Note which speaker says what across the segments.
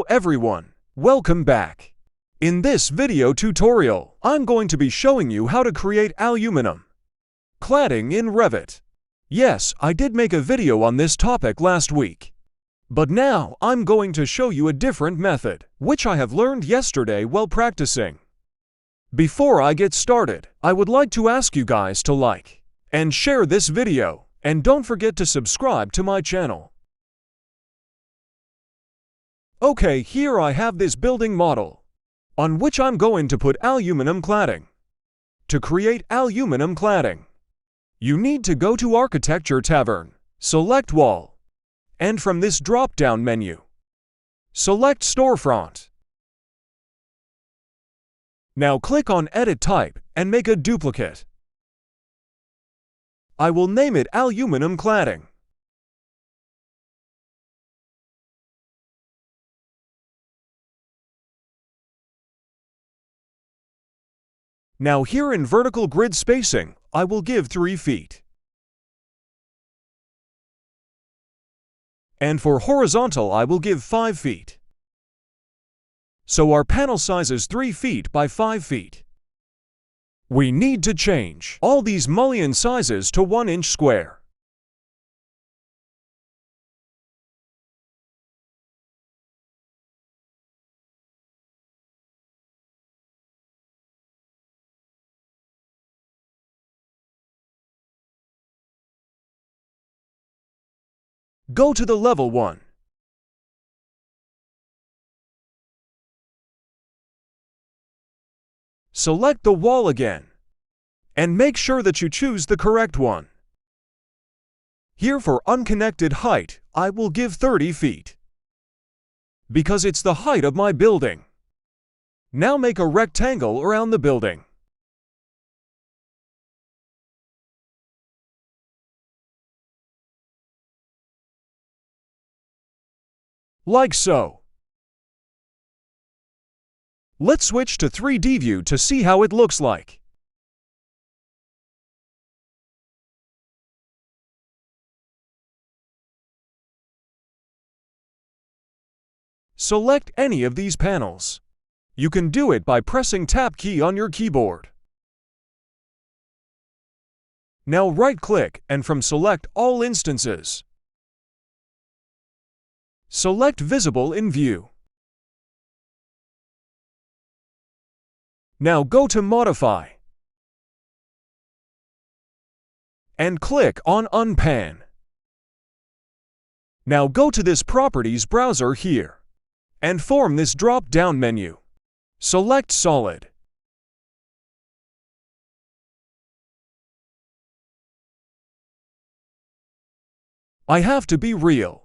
Speaker 1: everyone, welcome back. In this video tutorial, I'm going to be showing you how to create aluminum cladding in Revit. Yes, I did make a video on this topic last week. But now I'm going to show you a different method, which I have learned yesterday while practicing. Before I get started, I would like to ask you guys to like and share this video, and don't forget to subscribe to my channel. Okay, here I have this building model, on which I'm going to put aluminum cladding. To create aluminum cladding, you need to go to Architecture Tavern, select Wall, and from this drop-down menu, select Storefront. Now click on Edit Type and make a duplicate. I will name it aluminum cladding. Now here in vertical grid spacing, I will give 3 feet. And for horizontal, I will give 5 feet. So our panel size is 3 feet by 5 feet. We need to change all these mullion sizes to 1 inch square. Go to the level 1. Select the wall again, and make sure that you choose the correct one. Here for unconnected height, I will give 30 feet, because it's the height of my building. Now make a rectangle around the building. Like so. Let's switch to 3D view to see how it looks like. Select any of these panels. You can do it by pressing Tab key on your keyboard. Now right-click and from Select All Instances, select Visible in View. Now go to Modify and click on Unpan. Now go to this Properties browser here and form this drop-down menu. Select Solid. I have to be real.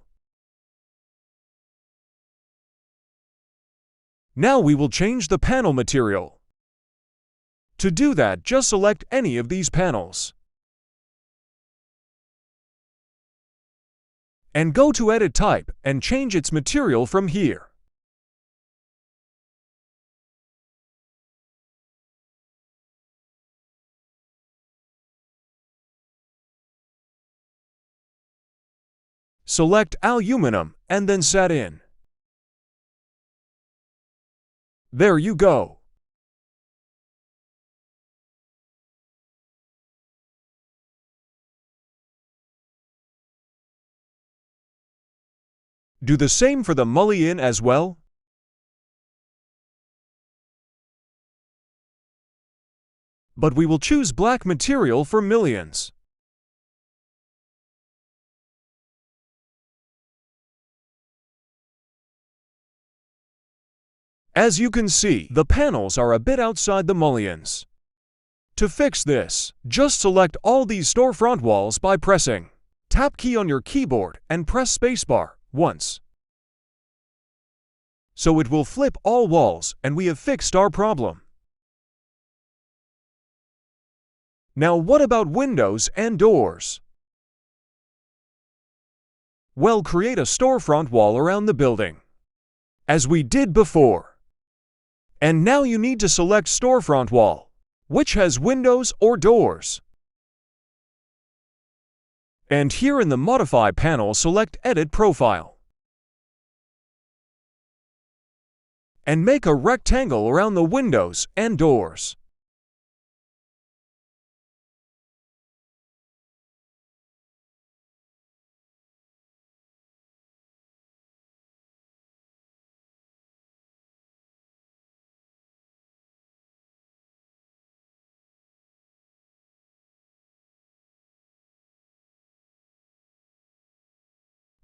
Speaker 1: Now we will change the panel material. To do that, just select any of these panels and go to Edit Type and change its material from here. Select aluminum and then set in. There you go. Do the same for the mullion as well. But we will choose black material for mullions. As you can see, the panels are a bit outside the mullions. To fix this, just select all these storefront walls by pressing Tab key on your keyboard and press spacebar once. So it will flip all walls and we have fixed our problem. Now what about windows and doors? Well, create a storefront wall around the building, as we did before. And now you need to select storefront wall, which has windows or doors. And here in the Modify panel, select Edit Profile. and make a rectangle around the windows and doors.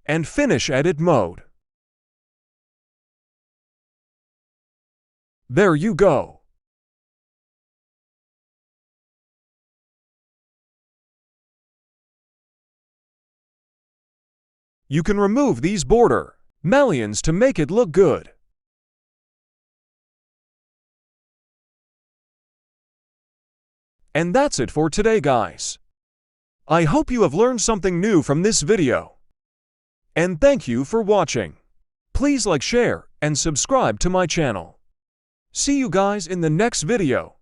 Speaker 1: And finish edit mode. There you go. You can remove these border mullions to make it look good. And that's it for today, guys. I hope you have learned something new from this video. And thank you for watching. Please like, share, and subscribe to my channel. See you guys in the next video.